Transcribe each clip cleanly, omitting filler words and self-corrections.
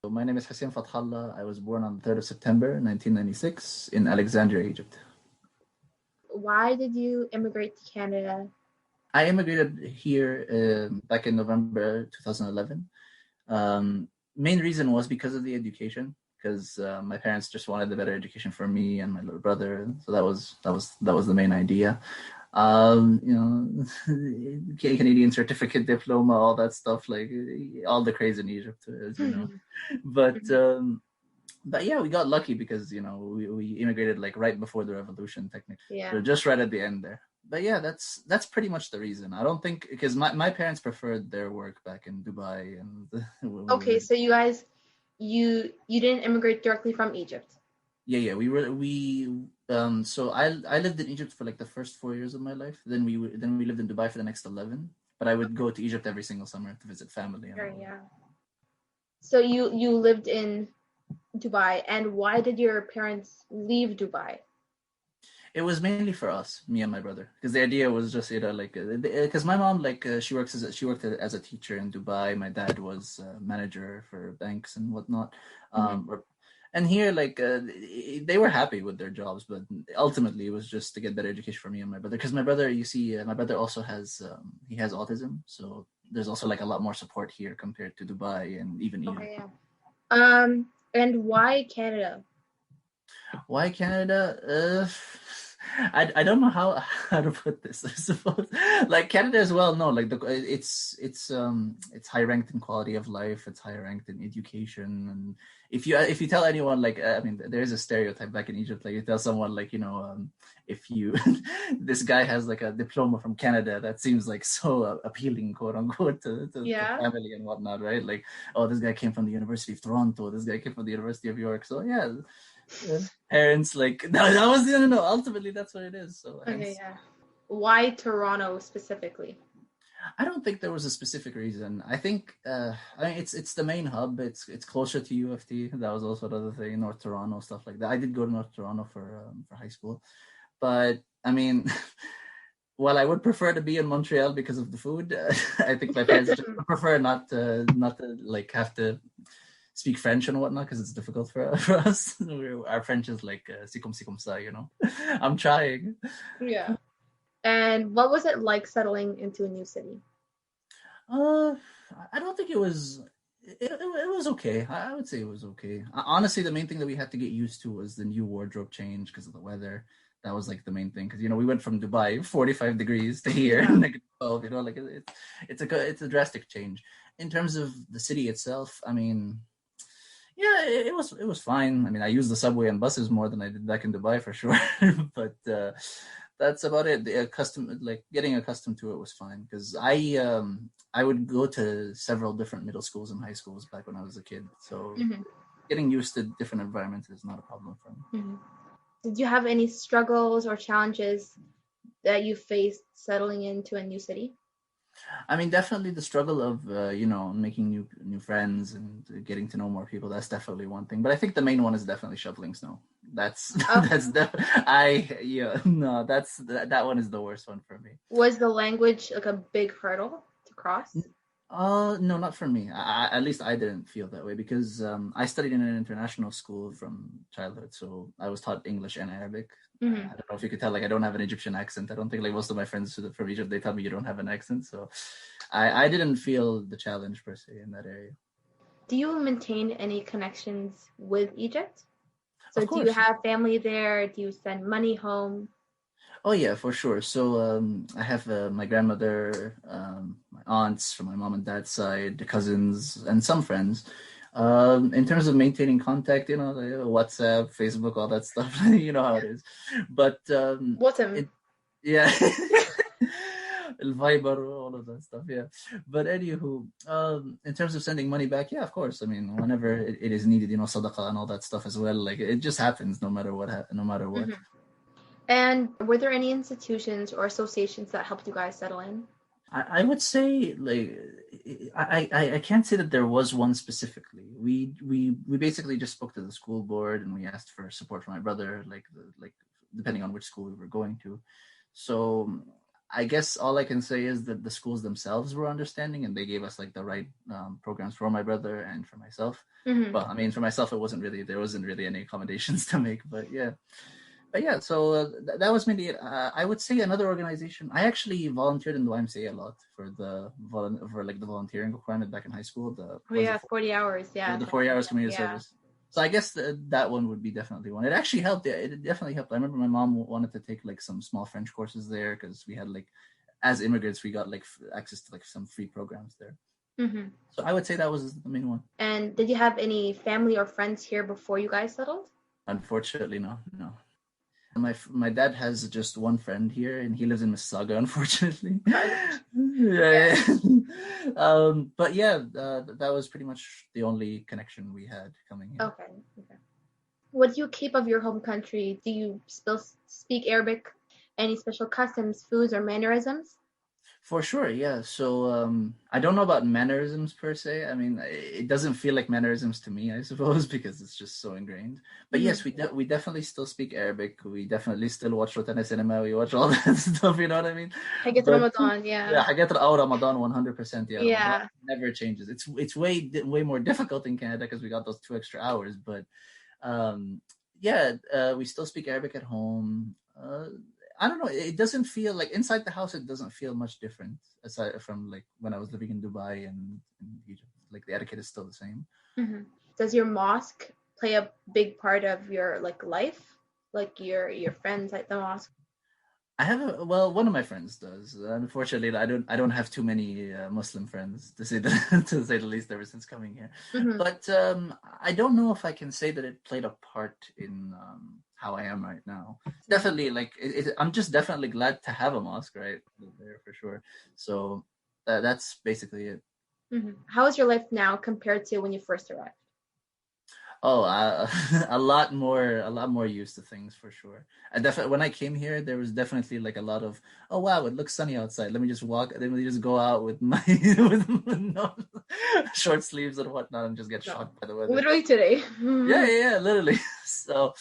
So my name is Hussein Fathalla. I was born on the 3rd of September, 1996 in Alexandria, Egypt. Why did you immigrate to Canada? I immigrated here back in November 2011. Main reason was because of the education, because my parents just wanted a better education for me and my little brother. So that was the main idea. You know, Canadian certificate, diploma, all that stuff, like all the craze in Egypt, as you know. But but yeah, we got lucky because we immigrated like right before the revolution, technically. Yeah. So just right at the end there. But yeah, that's pretty much the reason. I don't think because my parents preferred their work back in Dubai and Okay, so you guys, you didn't immigrate directly from Egypt. Yeah, so I lived in Egypt for like the first 4 years of my life. Then we lived in Dubai for the next 11. But I would go to Egypt every single summer to visit family and all that. Yeah. So you lived in Dubai, and why did your parents leave Dubai? It was mainly for us, me and my brother, because the idea was just like because my mom she worked as a teacher in Dubai. My dad was manager for banks and whatnot. And here they were happy with their jobs, but ultimately it was just to get better education for me and my brother, because my brother, you see, my brother also has he has autism, so there's also like a lot more support here compared to Dubai and even Egypt. Okay, yeah. And why Canada? Why Canada? I don't know how to put this. I suppose like Canada as well. No, like it's high ranked in quality of life. It's high ranked in education. And if you tell anyone, like I mean, there is a stereotype back in Egypt. Like you tell someone like if you this guy has like a diploma from Canada, that seems like so appealing, quote unquote, to family and whatnot, right? Like, oh, this guy came from the University of Toronto. This guy came from the University of York. So yeah. Parents like that was no. Ultimately, that's what it is. So okay, yeah. Why Toronto specifically? I don't think there was a specific reason. I think I mean it's the main hub. It's closer to UFT. That was also another thing. North Toronto, stuff like that. I did go to North Toronto for high school, but I mean. While I would prefer to be in Montreal because of the food, I think my parents just prefer not to like have to speak French and whatnot because it's difficult for us. Our French is like c'est comme ça, I'm trying. Yeah. And what was it like settling into a new city? I don't think it was. It was okay. I would say it was okay. Honestly, the main thing that we had to get used to was the new wardrobe change because of the weather. That was like the main thing because we went from Dubai 45 degrees to here negative 12. Like it's a drastic change. In terms of the city itself, I mean, yeah, it was fine. I mean, I used the subway and buses more than I did back in Dubai for sure. But that's about it. Getting accustomed to it was fine because I would go to several different middle schools and high schools back when I was a kid. So getting used to different environments is not a problem for me. Did you have any struggles or challenges that you faced settling into a new city? I mean, definitely the struggle of making new friends and getting to know more people. That's definitely one thing. But I think the main one is definitely shoveling snow. That's that one is the worst one for me. Was the language like a big hurdle to cross? No, not for me. At least I didn't feel that way because I studied in an international school from childhood, so I was taught English and Arabic. I don't know if you could tell, like I don't have an Egyptian accent. I don't think like most of my friends from Egypt, they tell me you don't have an accent, so I didn't feel the challenge per se in that area. Do you maintain any connections with Egypt? So do you have family there? Do you send money home? Oh yeah, for sure. So I have my grandmother, my aunts from my mom and dad's side, the cousins, and some friends. In terms of maintaining contact, WhatsApp, Facebook, all that stuff, you know how it is. But WhatsApp, yeah, Viber, all of that stuff, yeah. But anywho, in terms of sending money back, yeah, of course. I mean, whenever it is needed, sadaqah and all that stuff as well. Like it just happens, no matter what. And were there any institutions or associations that helped you guys settle in? I would say like I can't say that there was one specifically. We basically just spoke to the school board and we asked for support from my brother, like depending on which school we were going to. So I guess all I can say is that the schools themselves were understanding, and they gave us like the right programs for my brother and for myself. Mm-hmm. Well, I mean, for myself, there wasn't really any accommodations to make, but yeah. But yeah, so that was mainly it. I would say another organization. I actually volunteered in the YMCA a lot for the volunteering requirement back in high school. 40 hours, yeah. The 40 hours community service. So I guess that one would be definitely one. It actually helped. It definitely helped. I remember my mom wanted to take like some small French courses there because we had like, as immigrants, we got like access to like some free programs there. Mm-hmm. So I would say that was the main one. And did you have any family or friends here before you guys settled? Unfortunately, no. My dad has just one friend here, and he lives in Mississauga, unfortunately. Yeah. But yeah, that was pretty much the only connection we had coming here. Okay. What do you keep of your home country? Do you still speak Arabic? Any special customs, foods, or mannerisms? For sure, yeah. So I don't know about mannerisms per se. I mean, it doesn't feel like mannerisms to me, I suppose, because it's just so ingrained. But yes, we definitely still speak Arabic. We definitely still watch Rotana Cinema. We watch all that stuff. You know what I mean? Hagat Ramadan, yeah. Yeah, Hagat Ramadan, 100%. Yeah, yeah. Ramadan never changes. It's way more difficult in Canada because we got those 2 extra hours. But we still speak Arabic at home. I don't know. It doesn't feel like inside the house. It doesn't feel much different aside from like when I was living in Dubai and in Egypt. Like the etiquette is still the same. Mm-hmm. Does your mosque play a big part of your like life? Like your friends at the mosque? I have one of my friends does. Unfortunately, I don't have too many Muslim friends to say the least ever since coming here. Mm-hmm. But I don't know if I can say that it played a part in how I am right now. Definitely, like I'm just definitely glad to have a mosque right there for sure. So that's basically it. Mm-hmm. How is your life now compared to when you first arrived? Oh, a lot more used to things for sure. When I came here, there was definitely like a lot of, oh wow, it looks sunny outside. Let me just let me just go out with my with no, short sleeves and whatnot and just get shocked by the weather. Literally today. Yeah, literally. So,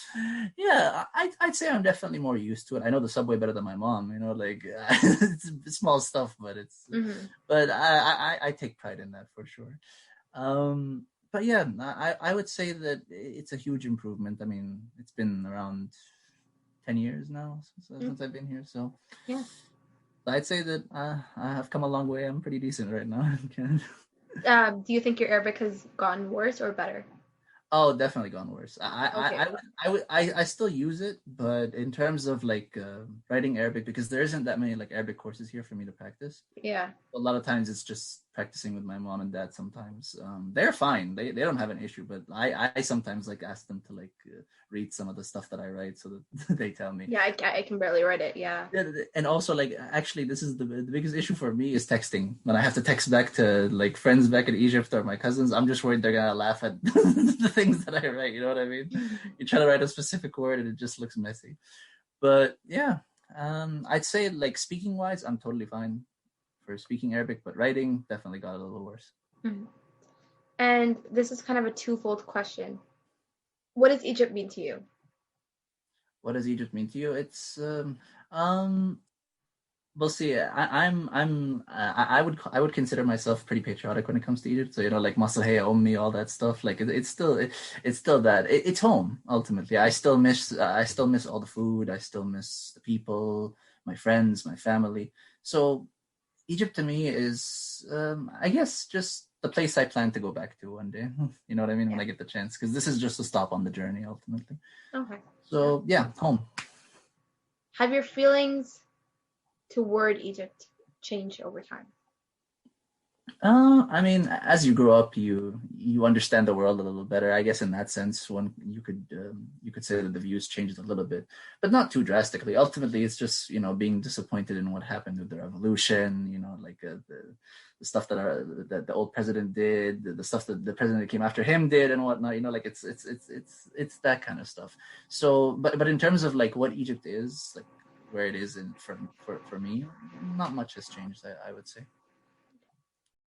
yeah, I'd say I'm definitely more used to it. I know the subway better than my mom. You know, like it's small stuff, but but I take pride in that for sure. But yeah, I would say that it's a huge improvement. I mean, it's been around 10 years now since I've been here. So yeah, I'd say that I have come a long way. I'm pretty decent right now. Do you think your Arabic has gotten worse or better? Oh, definitely gone worse. I still use it, but in terms of like writing Arabic, because there isn't that many like Arabic courses here for me to practice. Yeah. A lot of times it's just practicing with my mom and dad. Sometimes they're fine. They don't have an issue, but I sometimes like ask them to like read some of the stuff that I write so that they tell me. Yeah, I can barely write it. Yeah. And also like actually this is the biggest issue for me is texting. When I have to text back to like friends back in Egypt or my cousins, I'm just worried they're gonna laugh at the things that I write. You know what I mean? You try to write a specific word and it just looks messy. But yeah, I'd say like speaking wise, I'm totally fine for speaking Arabic, but writing definitely got a little worse. Mm-hmm. And this is kind of a twofold question. What does Egypt mean to you? What does Egypt mean to you? It's we'll see. I would consider myself pretty patriotic when it comes to Egypt. So you know, like Masahaya Ummi, all that stuff. Like it's still that it's home ultimately. I still miss all the food. I still miss the people, my friends, my family. So Egypt to me is I guess just the place I plan to go back to one day. You know what I mean? When I get the chance, because this is just a stop on the journey ultimately. Okay. So yeah, home. Have your feelings toward Egypt changed over time? I mean, as you grow up, you understand the world a little better. I guess in that sense, you could say that the views changed a little bit, but not too drastically. Ultimately, it's just being disappointed in what happened with the revolution. Like the stuff that the old president did, the stuff that the president that came after him did, and whatnot. Like it's that kind of stuff. So, but in terms of like what Egypt is, like where it is, and for me, not much has changed. I would say.